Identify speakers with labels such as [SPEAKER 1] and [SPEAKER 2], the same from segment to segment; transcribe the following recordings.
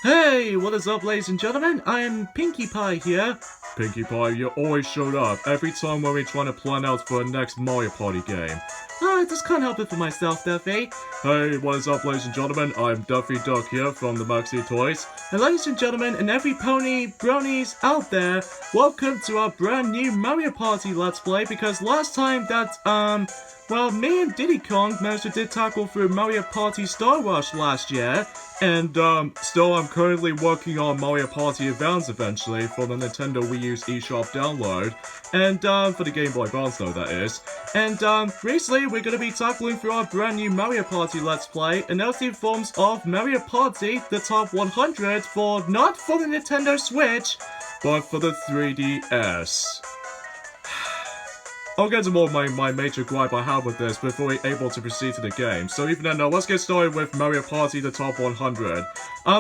[SPEAKER 1] Hey, what is up, ladies and gentlemen? I am Pinkie Pie here.
[SPEAKER 2] Pinkie Pie, you always showed up every time when we're trying to plan out for the next Mario Party game.
[SPEAKER 1] I just can't help it for myself, Duffy.
[SPEAKER 2] Hey, what is up, ladies and gentlemen? I'm Duffy Duck here from the Maxi Toys.
[SPEAKER 1] And ladies and gentlemen, and every pony bronies out there, welcome to our brand new Mario Party Let's Play, because last time that, well, me and Diddy Kong managed to tackle through Mario Party Star Rush last year,
[SPEAKER 2] and, still I'm currently working on Mario Party Advance eventually for the Nintendo Wii U's eShop download, and, for the Game Boy Advance though, that is.
[SPEAKER 1] And, recently we're gonna be tackling through our brand new Mario Party Let's Play, and that's in forms of Mario Party, the top 100 for, not for the Nintendo Switch,
[SPEAKER 2] but for the 3DS. I'll get to more of my major gripe I have with this before we're able to proceed to the game. So even then, let's get started with Mario Party the Top 100.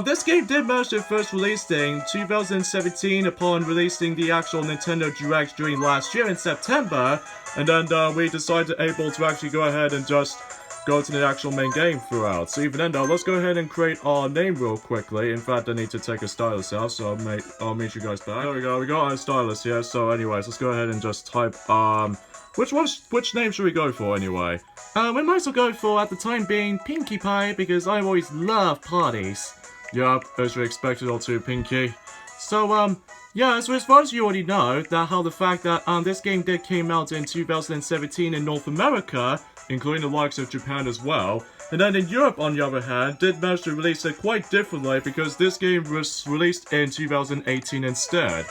[SPEAKER 1] This game did manage to first release in 2017 upon releasing the actual Nintendo Direct during last year in September.
[SPEAKER 2] And then we decided able to actually go ahead and just go to the actual main game throughout. So even then though, let's go ahead and create our name real quickly. In fact, I need to take a stylus out, so I'll meet you guys back. There we go, we got our stylus here. So anyways, let's go ahead and just type, which name should we go for anyway?
[SPEAKER 1] We might as well go for, at the time being, Pinkie Pie, because I always love parties.
[SPEAKER 2] Yeah, as we expected or two, Pinkie.
[SPEAKER 1] So, yeah, so as far as you already know, the fact that this game did came out in 2017 in North America,
[SPEAKER 2] including the likes of Japan as well. And then in Europe, on the other hand, did manage to release it quite differently because this game was released in 2018 instead.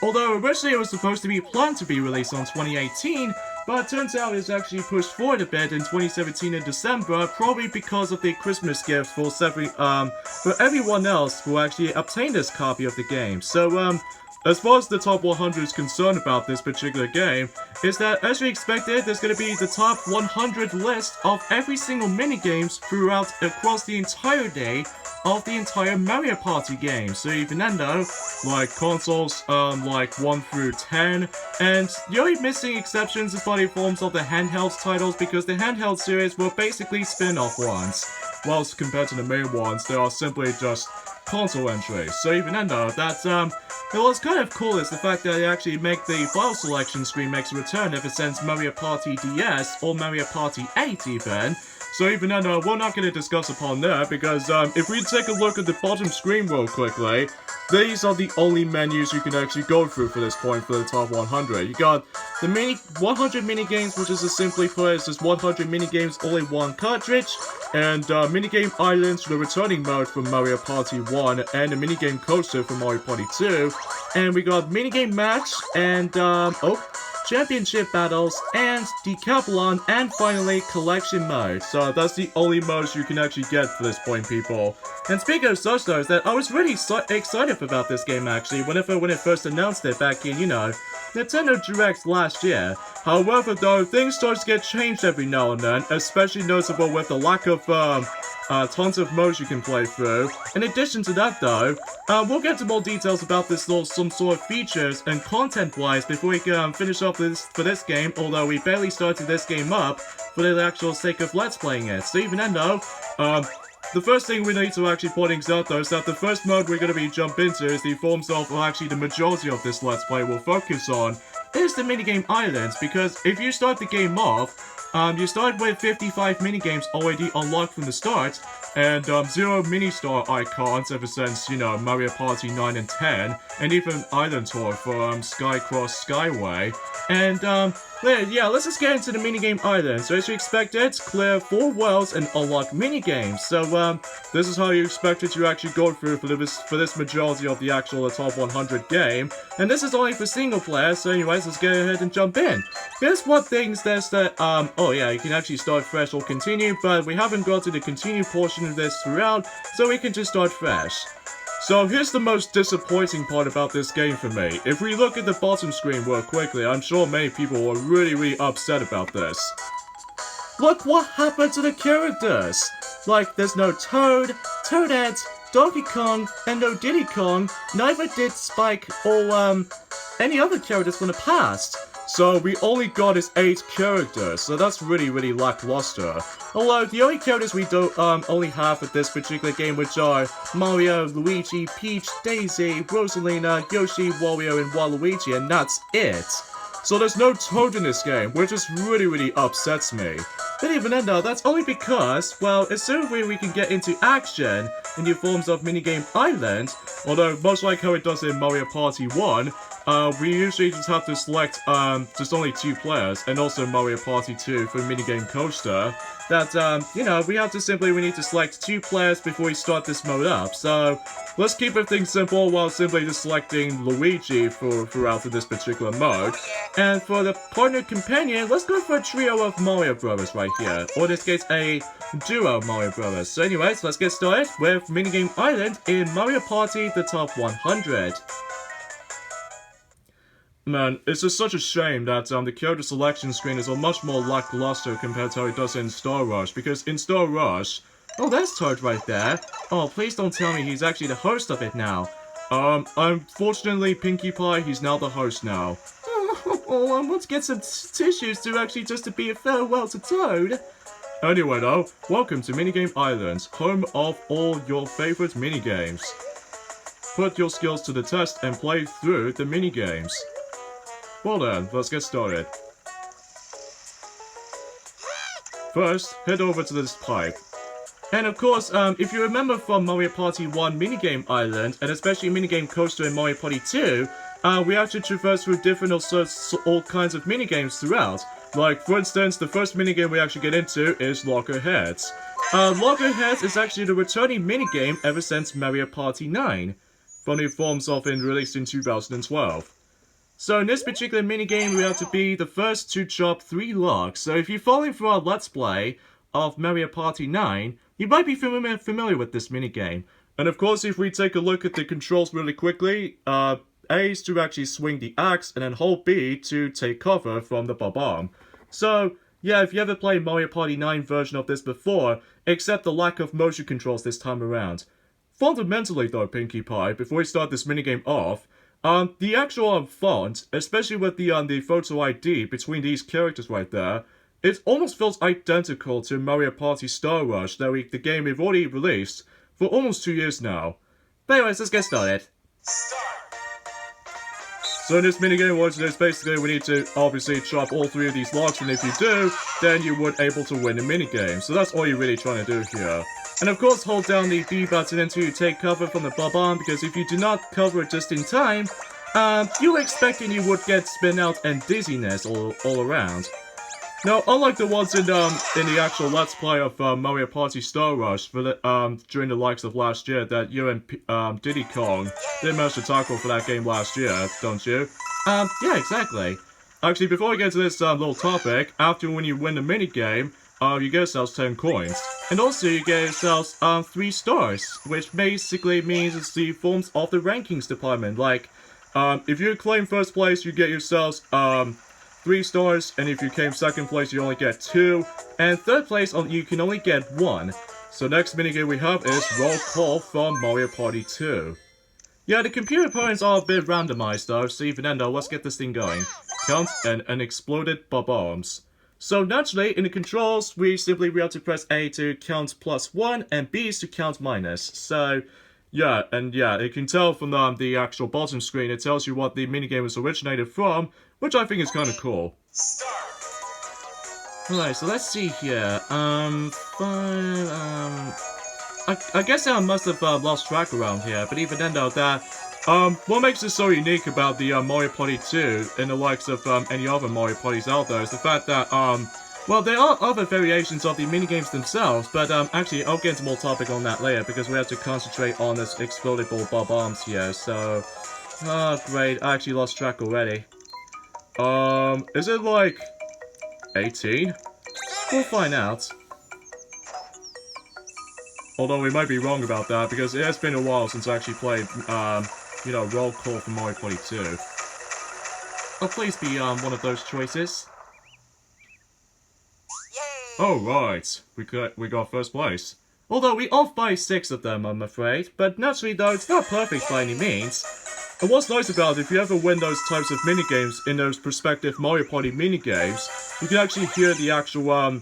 [SPEAKER 1] Although originally it was supposed to be planned to be released on 2018, but it turns out it's actually pushed forward a bit in 2017 in December, probably because of the Christmas gift for everyone else who actually obtained this copy of the game. So,
[SPEAKER 2] as far as the top 100 is concerned about this particular game,
[SPEAKER 1] is that, as we expected, there's going to be the top 100 list of every single minigames across the entire day of the entire Mario Party game. So even then though,
[SPEAKER 2] like consoles, like 1 through 10,
[SPEAKER 1] and the only missing exceptions is by the forms of the handheld titles, because the handheld series were basically spin-off ones.
[SPEAKER 2] Whilst compared to the main ones, they are simply just console entries.
[SPEAKER 1] So even then though, that's, what's kind of cool is the fact that they actually make the file selection screen makes a return if it sends Mario Party DS or Mario Party 8 even.
[SPEAKER 2] So even then, we're not going to discuss upon that because if we take a look at the bottom screen real quickly, these are the only menus you can actually go through for this point for the top 100. You got the 100 minigames, which is as simply put as just 100 minigames all in one cartridge, and minigame islands for the returning mode from Mario Party 1, and the minigame coaster from Mario Party 2, and we got minigame match, and championship battles, and decathlon, and finally collection mode. So that's the only modes you can actually get for this point, people.
[SPEAKER 1] And speaking of such though, is that I was really excited about this game actually when it first announced it back in, Nintendo Direct last year.
[SPEAKER 2] However though, things start to get changed every now and then, especially noticeable with the lack of tons of modes you can play through.
[SPEAKER 1] In addition to that though, we'll get to more details about this some sort of features and content-wise before we can finish up for this game, although we barely started this game up for the actual sake of let's playing it. So even then though,
[SPEAKER 2] the first thing we need to actually point out though is that the first mode we're going to be jump into is the forms of, well actually the majority of this let's play will focus on,
[SPEAKER 1] is the minigame islands, because if you start the game off, you start with 55 minigames already unlocked from the start,
[SPEAKER 2] and 0 mini-star icons ever since, Mario Party 9 and 10, and even Island Tour for Skycross Skyway.
[SPEAKER 1] And, yeah, let's just get into the minigame island. So as you expected, clear 4 worlds and unlock minigames. So,
[SPEAKER 2] this is how you expect it to actually go through for this majority of the actual top 100 game.
[SPEAKER 1] And this is only for single player, so anyways, let's go ahead and jump in. Here's what things there's that, oh yeah, you can actually start fresh or continue, but we haven't got to the continue portion of this throughout, so we can just start fresh.
[SPEAKER 2] So here's the most disappointing part about this game for me. If we look at the bottom screen real quickly, I'm sure many people were really upset about this.
[SPEAKER 1] Look what happened to the characters! Like, there's no Toad, Toadette, Donkey Kong, and no Diddy Kong, neither did Spike or, any other characters from the past.
[SPEAKER 2] So we only got is 8 characters, so that's really lackluster. Although the only characters we don't only have with this particular game, which are Mario, Luigi, Peach, Daisy, Rosalina, Yoshi, Wario, and Waluigi, and that's it. So there's no Toad in this game, which just really upsets me. But even then though, that's only because, well, assuming we can get into action in the forms of Minigame Island, although much like how it does in Mario Party 1, we usually just have to select just only 2 players, and also Mario Party 2 for Minigame Coaster, that, you know, we need to select 2 players before we start this mode up. So, let's keep everything simple while simply just selecting Luigi throughout this particular mode. And for the partner companion, let's go for a trio of Mario Brothers right here, or in this case, a duo Mario Brothers. So anyways, let's get started with Minigame Island in Mario Party the Top 100. Man, it's just such a shame that the character selection screen is a much more lackluster compared to how it does in Star Rush, because in Star Rush... Oh, there's Toad right there. Oh, please don't tell me he's actually the host of it now. Unfortunately, Pinkie Pie, he's now the host now. Oh, let's get some tissues to actually just to be a farewell to Toad. Anyway though, welcome to Minigame Island, home of all your favorite minigames. Put your skills to the test and play through the minigames. Well then, let's get started. First, head over to this pipe. And of course, if you remember from Mario Party 1 Minigame Island, and especially Minigame Coaster in Mario Party 2, we actually traverse through different all kinds of minigames throughout. Like, for instance, the first minigame we actually get into is Loggerheads. Loggerheads is actually the returning minigame ever since Mario Party 9, from the forms of it released in 2012. So in this particular minigame, we have to be the first to chop 3 logs. So if you're following through our Let's Play of Mario Party 9, you might be familiar with this minigame. And of course, if we take a look at the controls really quickly, A is to actually swing the axe, and then hold B to take cover from the bomb. So, yeah, if you ever played Mario Party 9 version of this before, except the lack of motion controls this time around. Fundamentally though, Pinkie Pie, before we start this minigame off, the actual font, especially with the photo ID between these characters right there, it almost feels identical to Mario Party Star Rush, the game we've already released for almost 2 years now. But anyways, let's get started. So in this minigame, what it is basically, we need to obviously chop all 3 of these logs, and if you do, then you would able to win the minigame. So that's all you're really trying to do here. And of course, hold down the B button until you take cover from the bomb, because if you do not cover it just in time, you were expecting you would get spin out and dizziness all around. Now, unlike the ones in the actual Let's Play of Mario Party Star Rush for the, during the likes of last year, that you and Diddy Kong did manage to tackle for that game last year, don't you? Yeah, exactly. Actually, before we get to this little topic, after when you win the minigame, you get yourselves 10 coins. And also, you get yourselves 3 stars, which basically means it's the forms of the rankings department. Like, if you claim first place, you get yourselves 3 stars, and if you came second place, you only get 2, and third place, you can only get 1. So next minigame we have is Roll Call from Mario Party 2. Yeah, the computer opponents are a bit randomized though, so even then though, let's get this thing going. Count and exploded bombs. So naturally, in the controls, we have to press A to count +1, and B is to count minus. So, yeah, and yeah, you can tell from the actual bottom screen, it tells you what the minigame was originated from, which I think is kind of cool. Alright, so let's see here. I guess I must have lost track around here, but even then though, what makes this so unique about the Mario Party 2 and the likes of any other Mario Parties out there is the fact that, well, there are other variations of the minigames themselves, but actually, I'll get into more topic on that later because we have to concentrate on this explodable bombs here, so... Oh, great, I actually lost track already. Is it like 18? We'll find out. Although we might be wrong about that, because it has been a while since I actually played, you know, Roll Call for Mario Party 2. Oh, please be, one of those choices. Oh, right. We got first place. Although we off by 6 of them, I'm afraid. But naturally, though, it's not perfect by any means. And what's nice about it, if you ever win those types of minigames in those prospective Mario Party minigames, you can actually hear the actual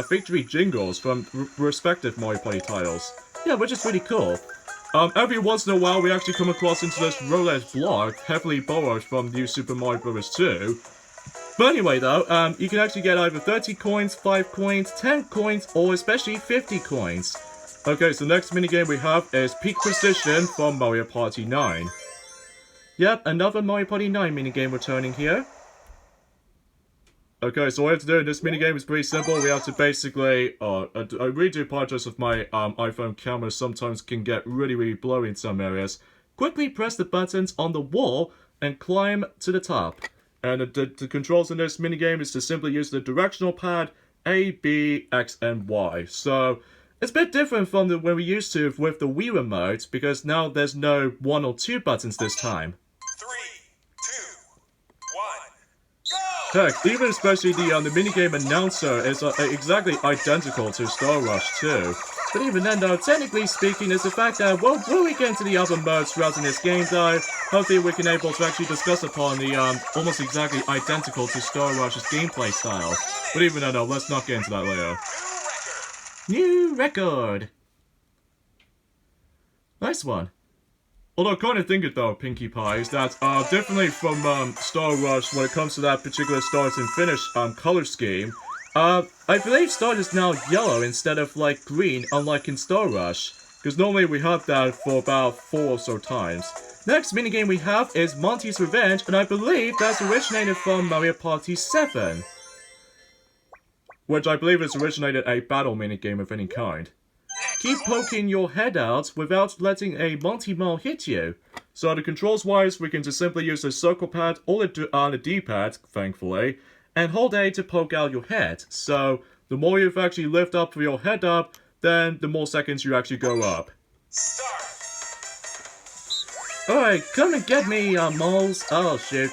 [SPEAKER 2] victory jingles from respective Mario Party titles. Yeah, which is really cool. Every once in a while we actually come across into this roulette block, heavily borrowed from New Super Mario Bros. 2. But anyway though, you can actually get either 30 coins, 5 coins, 10 coins, or especially 50 coins. Okay, so the next minigame we have is Peak Precision from Mario Party 9. Yep, another Mario Party 9 minigame returning here. Okay, so what we have to do in this minigame is pretty simple. We have to basically, I really do apologize if my iPhone camera sometimes can get really blurry in some areas. Quickly press the buttons on the wall and climb to the top. And the controls in this minigame is to simply use the directional pad A, B, X, and Y. So it's a bit different from when we used to with the Wii remote, because now there's no 1 or 2 buttons this time.
[SPEAKER 3] 3, 2, 1, go!
[SPEAKER 2] Heck, even especially the minigame announcer is exactly identical to Star Rush 2. But even then though, technically speaking, is the fact that, well, when we get into the other modes throughout in this game though, hopefully we can able to actually discuss upon the almost exactly identical to Star Rush's gameplay style. But even then though, let's not get into that later. New record! Nice one. Although, kind of think it though, Pinkie Pie, is that differently from Star Rush when it comes to that particular start and finish color scheme, I believe start is now yellow instead of like green, unlike in Star Rush, because normally we have that for about 4 or so times. Next minigame we have is Monty's Revenge, and I believe that's originated from Mario Party 7. Which I believe is originated a battle minigame of any kind. Keep poking your head out without letting a Monty Mole hit you. So the controls wise, we can just simply use the circle pad or the D-pad, thankfully, and hold A to poke out your head. So the more you actually lift up your head up, then the more seconds you actually go up. Alright, come and get me, moles. Oh shit.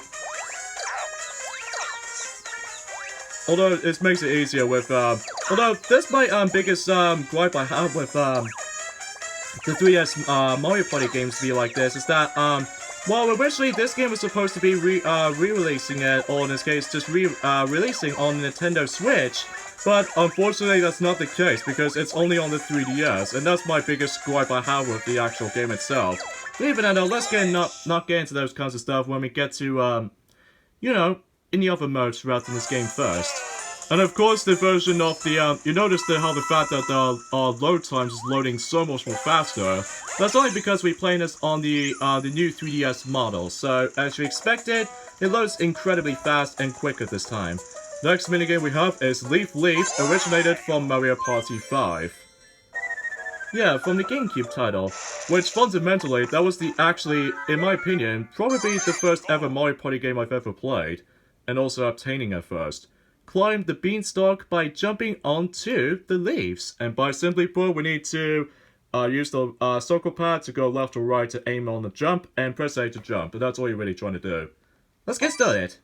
[SPEAKER 2] Although it makes it easier with although that's my biggest gripe I have with the 3DS Mario Party games to be like this is that well, originally this game was supposed to be re-releasing it, or in this case just releasing on the Nintendo Switch, but unfortunately that's not the case because it's only on the 3DS, and that's my biggest gripe I have with the actual game itself. But even though, let's not get into those kinds of stuff when we get to you know, in the other modes throughout in this game first. And of course the version of the, you notice how the fact that the load times is loading so much more faster. That's only because we're playing this on the new 3DS model, so as you expected, it loads incredibly fast and quicker this time. Next minigame we have is Leaf Leaf, originated from Mario Party 5. Yeah, from the GameCube title, which fundamentally, that was actually, in my opinion, probably the first ever Mario Party game I've ever played, and also obtaining at first. Climb the beanstalk by jumping onto the leaves, and by simply put, we need to use the circle pad to go left or right to aim on the jump, and press A to jump, and that's all you're really trying to do. Let's get started!
[SPEAKER 3] 3,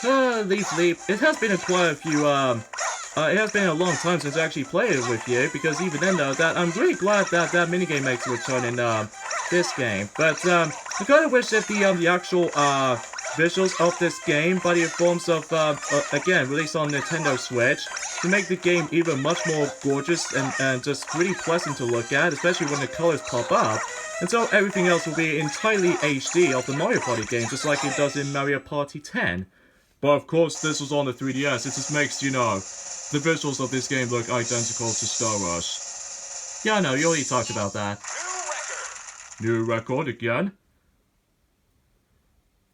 [SPEAKER 3] 2, 1, go!
[SPEAKER 2] Leaf Leaf. It has been quite a few, it has been a long time since I actually played it with you, because even then though, I'm really glad that that minigame makes a return in, this game. But, I kind of wish that the actual, visuals of this game, by the forms of, again, released on Nintendo Switch, to make the game even much more gorgeous and just really pleasant to look at, especially when the colors pop up. And so everything else will be entirely HD of the Mario Party game, just like it does in Mario Party 10. But of course, this was on the 3DS, it just makes, you know, the visuals of this game look identical to Star Rush. Yeah, I know, you already talked about that. New record again.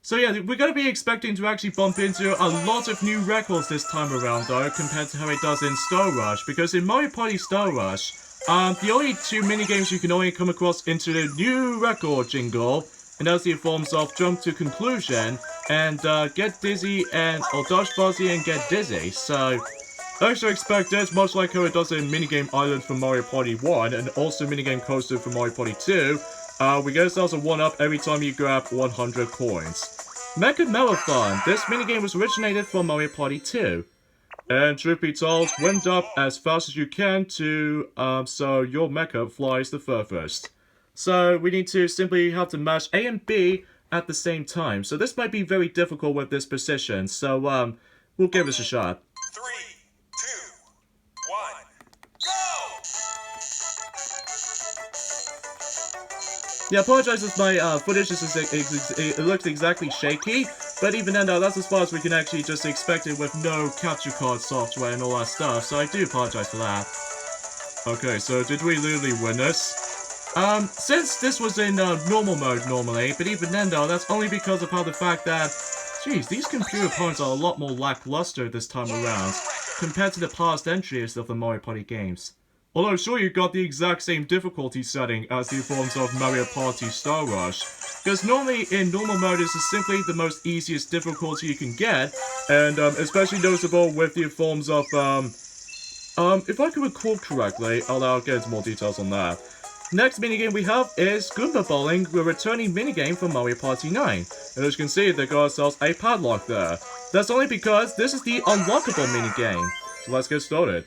[SPEAKER 2] So yeah, we're going to be expecting to actually bump into a lot of new records this time around though, compared to how it does in Star Rush, because in Mario Party Star Rush, the only 2 minigames you can only come across into the new record jingle, and that's the forms of Jump to Conclusion, and Get Dizzy, or Dodge Fuzzy and Get Dizzy. So, I actually expect this, much like how it does in Minigame Island from Mario Party 1, and also Minigame Coaster from Mario Party 2, we get ourselves a 1-up every time you grab 100 coins. Mecha Marathon. This minigame was originated from Mario Party 2. And truth be told, wind up as fast as you can to, so your mecha flies the furthest. So we need to simply have to match A and B at the same time. So this might be very difficult with this precision. So, we'll give this a shot.
[SPEAKER 3] 3, 2, 1, go!
[SPEAKER 2] Yeah, I apologize if my footage it looks exactly shaky, but even then, that's as far as we can actually just expect it with no capture card software and all that stuff, so I do apologize for that. Okay, so did we literally win this? Since this was in normal mode normally, but even then though, that's only because of how the fact that, geez, these computer opponents are a lot more lackluster this time around, compared to the past entries of the Mario Party games. Although sure you got the exact same difficulty setting as the forms of Mario Party Star Rush, because normally in normal mode this is simply the most easiest difficulty you can get, and especially noticeable with the forms of, if I can recall correctly, I'll get into more details on that. Next minigame we have is Goomba Bowling, the returning minigame from Mario Party 9. And as you can see, they got ourselves a padlock there. That's only because this is the unlockable minigame. So let's get started.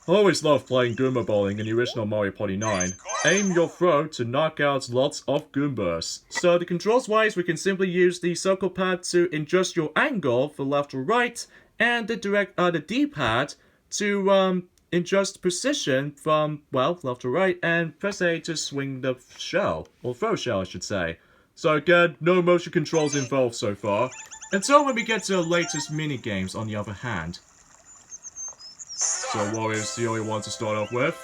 [SPEAKER 2] I always loved playing Goomba Bowling in the original Mario Party 9. Aim your throw to knock out lots of Goombas. So the controls wise, we can simply use the circle pad to adjust your angle for left or right, and the D-pad to adjust precision from, well, left to right, and press A to swing the shell, or throw shell I should say. So again, no motion controls involved so far, until when we get to the latest minigames on the other hand. So Wario's the only one to start off with.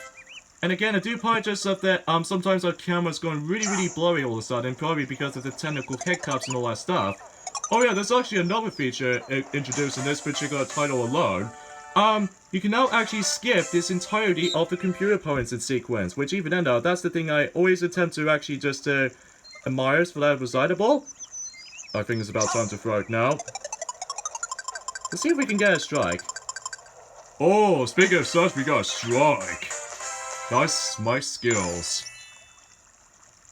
[SPEAKER 2] And again, I do apologize that sometimes our camera's going really blurry all of a sudden, probably because of the technical hiccups and all that stuff. Oh yeah, there's actually another feature introduced in this particular title alone. You can now actually skip this entirety of the computer opponents in sequence, which even then though, that's the thing I always attempt to actually just admire for that recitable. I think it's about time to throw it now. Let's see if we can get a strike. Oh, speaking of such, we got a strike. Nice, my skills.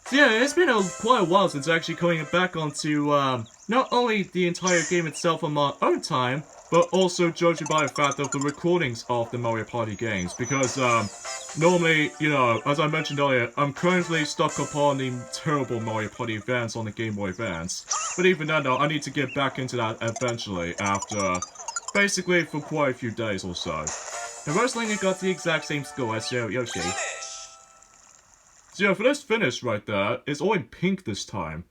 [SPEAKER 2] So yeah, it's been quite a while since actually coming back onto not only the entire game itself on my own time, but also judging by the fact of the recordings of the Mario Party games, because normally, you know, as I mentioned earlier, I'm currently stuck upon the terrible Mario Party Advance on the Game Boy Advance. But even then though, I need to get back into that eventually after basically for quite a few days or so. And Rosalina got the exact same score as Yoshi. So yeah, for this finish right there, it's all in pink this time.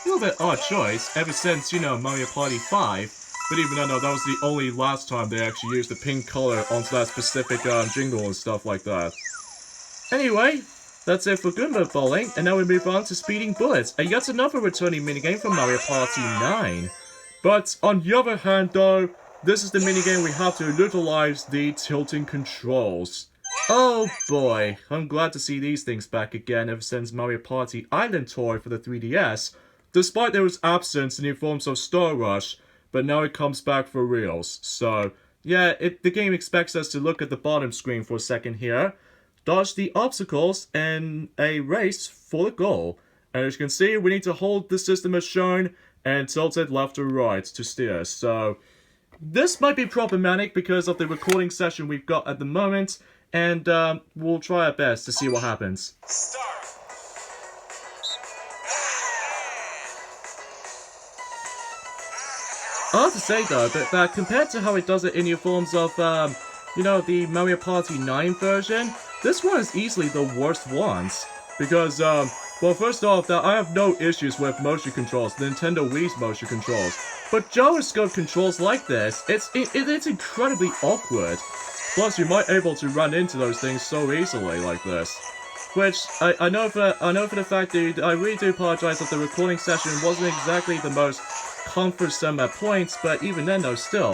[SPEAKER 2] A little bit odd choice, ever since, you know, Mario Party 5. But even though that was the only last time they actually used the pink color onto that specific jingle and stuff like that. Anyway, that's it for Goomba Bowling, and now we move on to Speeding Bullets, and yet another returning minigame from Mario Party 9. But on the other hand though, this is the minigame we have to utilize the tilting controls. Oh boy, I'm glad to see these things back again ever since Mario Party Island Tour for the 3DS, despite there was absence in the forms of Star Rush, but now it comes back for reals. So, yeah, the game expects us to look at the bottom screen for a second here, dodge the obstacles, and a race for the goal. And as you can see, we need to hold the system as shown, and tilt it left or right to steer. So, this might be problematic because of the recording session we've got at the moment, and we'll try our best to see what happens.
[SPEAKER 3] Start.
[SPEAKER 2] I have to say though, that compared to how it does it in the forms of, you know, the Mario Party 9 version, this one is easily the worst ones. Because, well, first off, I have no issues with motion controls, Nintendo Wii's motion controls. But gyroscope controls like this, it's incredibly awkward. Plus, you might able to run into those things so easily like this. Which, I know for the fact that I really do apologize that the recording session wasn't exactly the most comfortsome at points, but even then though, still,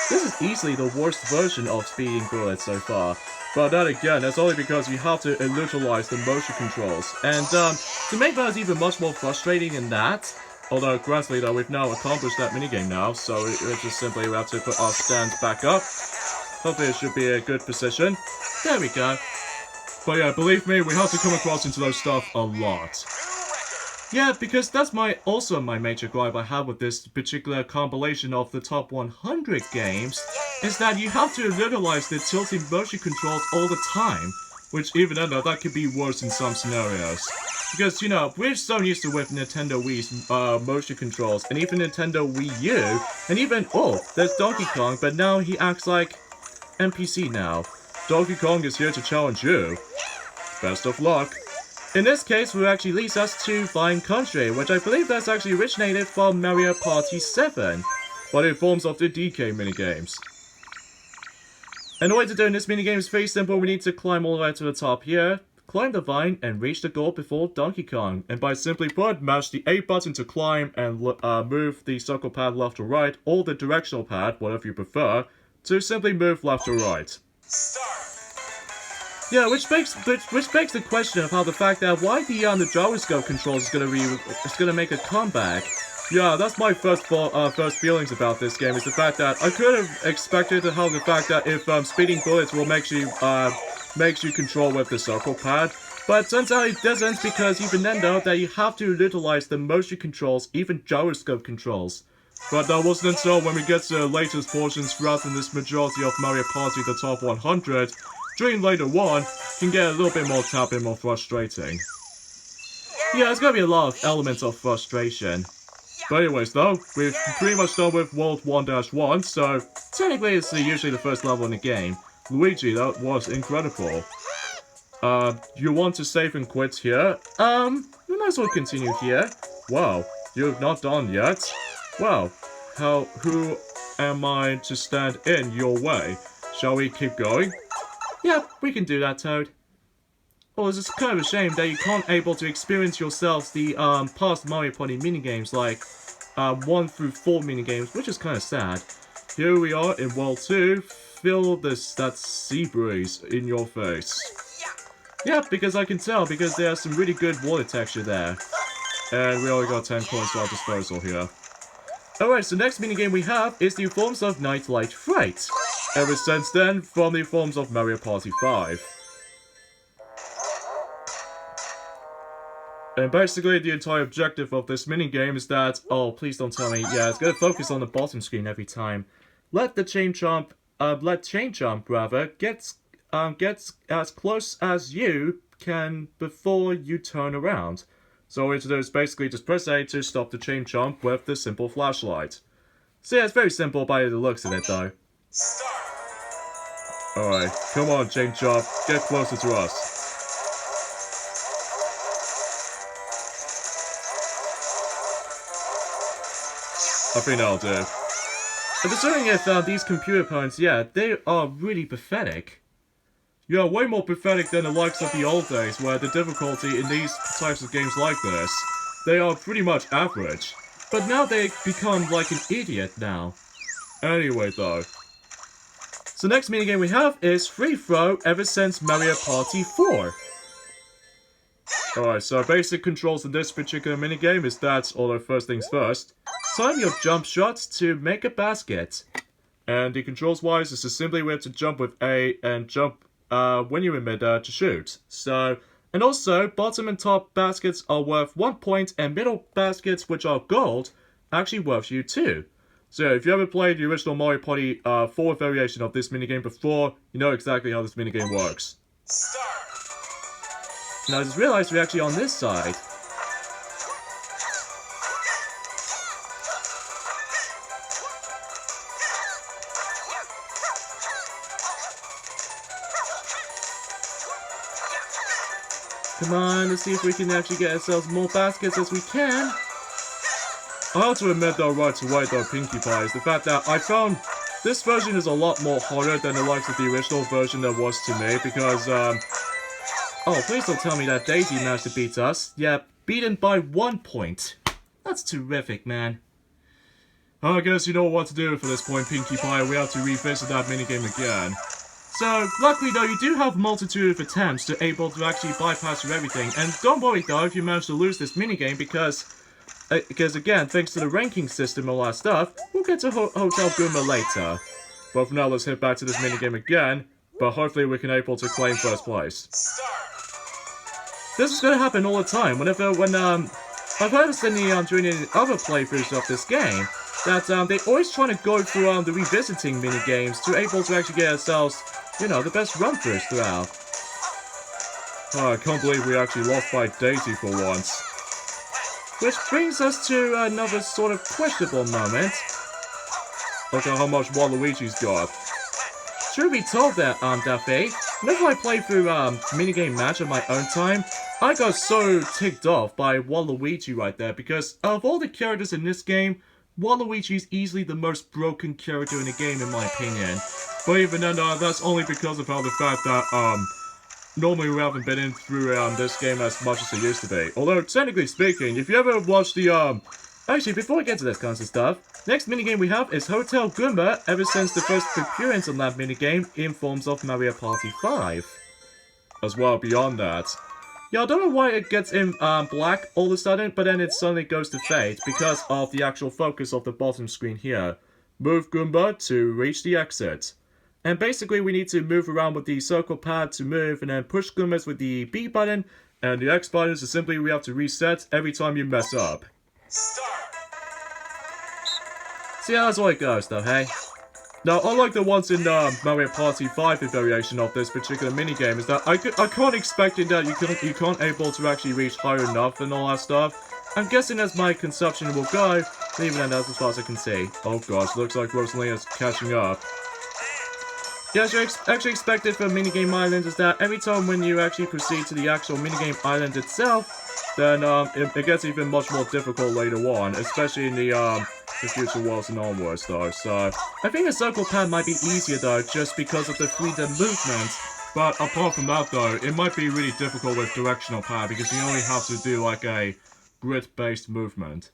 [SPEAKER 2] this is easily the worst version of Speeding Bullets so far. But that again, that's only because you have to utilize the motion controls. And to make that even much more frustrating than that, although granted though, we've now accomplished that minigame now, so it's just simply we have to put our stand back up. Hopefully it should be a good position. There we go. But yeah, believe me, we have to come across into those stuff a lot.
[SPEAKER 1] Yeah, because that's also my major gripe I have with this particular compilation of the top 100 games, is that you have to utilize the tilting motion controls all the time, which even then that could be worse in some scenarios. Because, you know, we're so used to with Nintendo Wii's motion controls, and even Nintendo Wii U, and even, oh, there's Donkey Kong, but now he acts like NPC now. Donkey Kong is here to challenge you. Best of luck. In this case, which actually leads us to Flying Country, which I believe that's actually originated from Mario Party 7, but in forms of the DK minigames. And the way to do this minigame is very simple. We need to climb all the way to the top here, climb the vine, and reach the goal before Donkey Kong. And by simply put, mash the A button to climb and move the circle pad left or right, or the directional pad, whatever you prefer, to simply move left or right. Yeah, which begs the question of how the fact that why the gyroscope controls is gonna make a comeback. Yeah, that's my first feelings about this game, is the fact that I could have expected to have the fact that if speeding bullets will makes you control with the circle pad, but turns out it doesn't, because even then though that you have to utilize the motion controls, even gyroscope controls. But that wasn't until when we get to the latest portions throughout in this majority of Mario Party the top 100, during later on, can get a little bit more frustrating. Yeah, there's gonna be a lot of elements of frustration. But anyways though, we're pretty much done with World 1-1, so technically it's usually the first level in the game. Luigi, that was incredible. You want to save and quit here? We might as well continue here. Wow, you're not done yet? Wow, who am I to stand in your way? Shall we keep going? Yeah, we can do that, Toad. Oh, it's just kind of a shame that you can't able to experience yourselves the past Mario Party minigames, like 1 through 4 minigames, which is kind of sad. Here we are in World 2. Feel that sea breeze in your face. Yeah, because I can tell, because there's some really good water texture there. And we only got 10 coins at our disposal here. Alright, so next minigame we have is the forms of Nightlight Fright. Ever since then, from the forms of Mario Party 5. And basically, the entire objective of this minigame is that, oh, please don't tell me, yeah, it's gonna focus on the bottom screen every time. Let chain jump get as close as you can before you turn around. So all we have to do is basically just press A to stop the chain jump with the simple flashlight. So yeah, it's very simple by the looks of it though. Alright, come on chain jump, get closer to us. I think that'll do. I'm just wondering if these computer opponents, yeah, they are really pathetic. Yeah, way more pathetic than the likes of the old days, where the difficulty in these types of games like this, they are pretty much average. But now they become like an idiot now. Anyway though. So next minigame we have is Free Throw ever since Mario Party 4. Alright, so basic controls in this particular minigame is that, although first things first, time your jump shots to make a basket. And the controls wise is just simply we have to jump with A and jump when you're in midair to shoot. So, and also bottom and top baskets are worth 1 point and middle baskets, which are gold, actually worth you 2. So if you ever played the original Mario Party 4 variation of this minigame before, you know exactly how this minigame works. Now I just realized we're actually on this side. Come on, let's see if we can actually get ourselves more baskets as we can. I have to admit though right away though, Pinkie Pie, is the fact that I found this version is a lot more harder than the likes of the original version that was to me, because oh, please don't tell me that Daisy managed to beat us. Yeah, beaten by 1 point. That's terrific, man. I guess you know what to do for this point, Pinkie Pie. We have to revisit that minigame again. So, luckily though, you do have a multitude of attempts to able to actually bypass through everything. And don't worry though if you manage to lose this minigame, because again, thanks to the ranking system and all that stuff, we'll get to Hotel Goomba later. But for now, let's head back to this minigame again, but hopefully we can able to claim first place. This is gonna happen all the time. When I've noticed in the, during the other playthroughs of this game, that, they always try to go through, the revisiting minigames to able to actually get ourselves, you know, the best run-throughs throughout. Oh, I can't believe we actually lost by Daisy for once. Which brings us to another sort of questionable moment. Look at how much Waluigi's got. Truth be told that, Daffy, whenever I play through, minigame match at my own time, I got so ticked off by Waluigi right there, because of all the characters in this game, Waluigi is easily the most broken character in the game in my opinion. But even then, that's only because of how the fact that, normally we haven't been in through this game as much as it used to be. Although, technically speaking, if you ever watched the, actually, before we get to this kind of stuff, next minigame we have is Hotel Goomba, ever since the first appearance on that minigame in forms of Mario Party 5. As well, beyond that. Yeah, I don't know why it gets in black all of a sudden, but then it suddenly goes to fade because of the actual focus of the bottom screen here. Move Goomba to reach the exit. And basically we need to move around with the circle pad to move, and then push Goombas with the B button, and the X button is simply we have to reset every time you mess up.
[SPEAKER 3] Start.
[SPEAKER 1] See how that's all it goes though, hey? Now, unlike the ones in Mario Party 5 variation of this particular minigame, is that I can't expect it that you can't able to actually reach higher enough and all that stuff. I'm guessing as my consumption will go, even then that's as far as I can see. Oh gosh, looks like Rosalina's catching up. Yeah, as you actually expected for Minigame Island is that every time when you actually proceed to the actual Minigame Island itself, then it gets even much more difficult later on, especially in the future worlds and onwards though. So I think the circle pad might be easier though, just because of the freedom movement. But apart from that though, it might be really difficult with directional pad because you only have to do like a grid-based movement.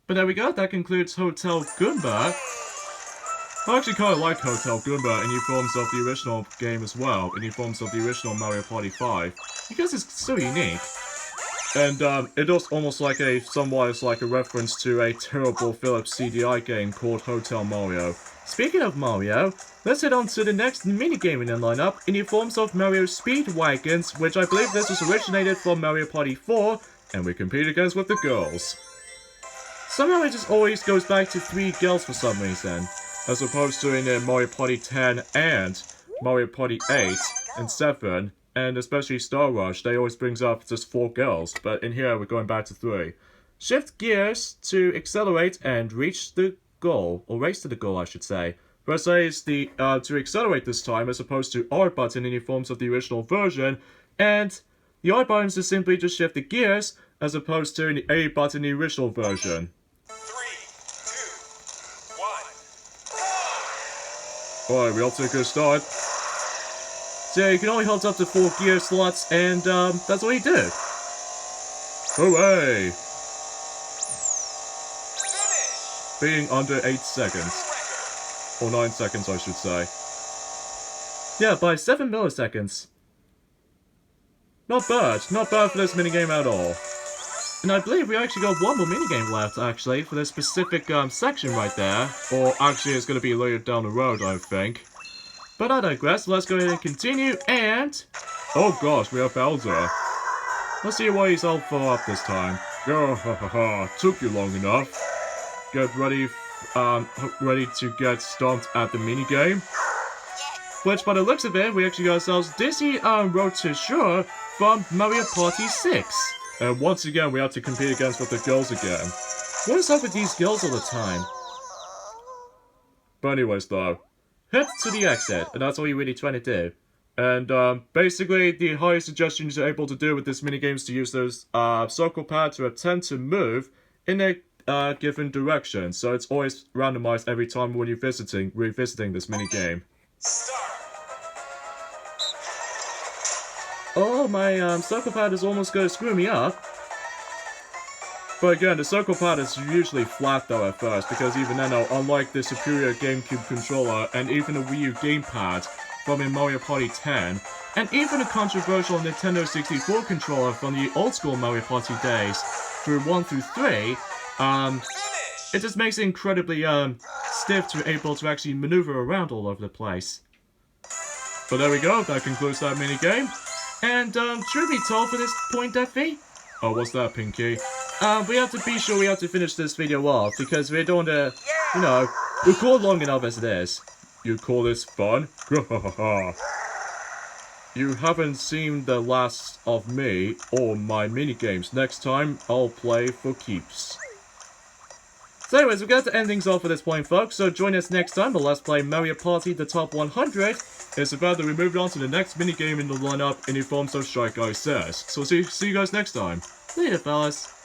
[SPEAKER 1] But there we go, that concludes Hotel Goomba. I actually kind of like Hotel Goomba in the forms of the original game as well, in the forms of the original Mario Party 5, because it's so unique. And it does almost like somewhat like a reference to a terrible Philips CDI game called Hotel Mario. Speaking of Mario, let's head on to the next minigame in the lineup in the forms of Mario Speedwagons, which I believe this was originated from Mario Party 4, and we compete against with the girls. Somehow it just always goes back to 3 girls for some reason, as opposed to in Mario Party 10 and Mario Party 8 and 7, and especially Star Rush, they always brings up just 4 girls, but in here we're going back to 3. Shift gears to accelerate and reach the goal, or race to the goal I should say. Press A is the, to accelerate this time, as opposed to R button in the forms of the original version, and the R button is to simply just shift the gears, as opposed to in the A button in the original version.
[SPEAKER 3] 3, 2, 1, go!
[SPEAKER 2] Alright, we all took a good start.
[SPEAKER 1] So you can only hold up to 4 gear slots, and that's all you do.
[SPEAKER 2] Hooray!
[SPEAKER 3] Finish!
[SPEAKER 2] Being under 8 seconds. Or 9 seconds, I should say.
[SPEAKER 1] Yeah, by 7 milliseconds. Not bad for this minigame at all. And I believe we actually got one more minigame left, actually, for this specific section right there. Or actually, it's going to be later down the road, I think. But I digress, let's go ahead and continue, and...
[SPEAKER 2] Oh gosh, we have Bowser.
[SPEAKER 1] let's see what he's all for up this time.
[SPEAKER 2] Oh, ha ha ha, took you long enough. Get ready, ready to get stomped at the minigame.
[SPEAKER 1] Which, by the looks of it, we actually got ourselves Dizzy Road to Shore from Mario Party 6.
[SPEAKER 2] And once again, we have to compete against with the girls again.
[SPEAKER 1] What is up with these girls all the time?
[SPEAKER 2] But anyways though,
[SPEAKER 1] Hit to the exit, and that's all you're really trying to do.
[SPEAKER 2] and basically the highest suggestions you're able to do with this minigame is to use those circle pad to attempt to move in a given direction. So it's always randomized every time when you're revisiting this minigame.
[SPEAKER 3] Start!
[SPEAKER 1] Oh, my circle pad is almost going to screw me up.
[SPEAKER 2] But again, the circle pad is usually flat though at first, because even then, unlike the superior GameCube controller and even the Wii U gamepad from in Mario Party 10, and even the controversial Nintendo 64 controller from the old school Mario Party days through 1 through 3, it just makes it incredibly stiff to be able to actually maneuver around all over the place. But there we go, that concludes that minigame.
[SPEAKER 1] And truth be told for this point, Duffy,
[SPEAKER 2] Oh, what's that, Pinky?
[SPEAKER 1] we have to be sure we have to finish this video off because we don't want to, you know, record long enough as it is.
[SPEAKER 2] You call this fun? You haven't seen the last of me or my minigames. Next time, I'll play for keeps.
[SPEAKER 1] So anyways, we're going to end things off at this point, folks, so join us next time for Let's Play Mario Party The Top 100.
[SPEAKER 2] It's about that we moved on to the next minigame in the lineup in the forms of Strike Guy Says. So see you guys next time.
[SPEAKER 1] Later, fellas.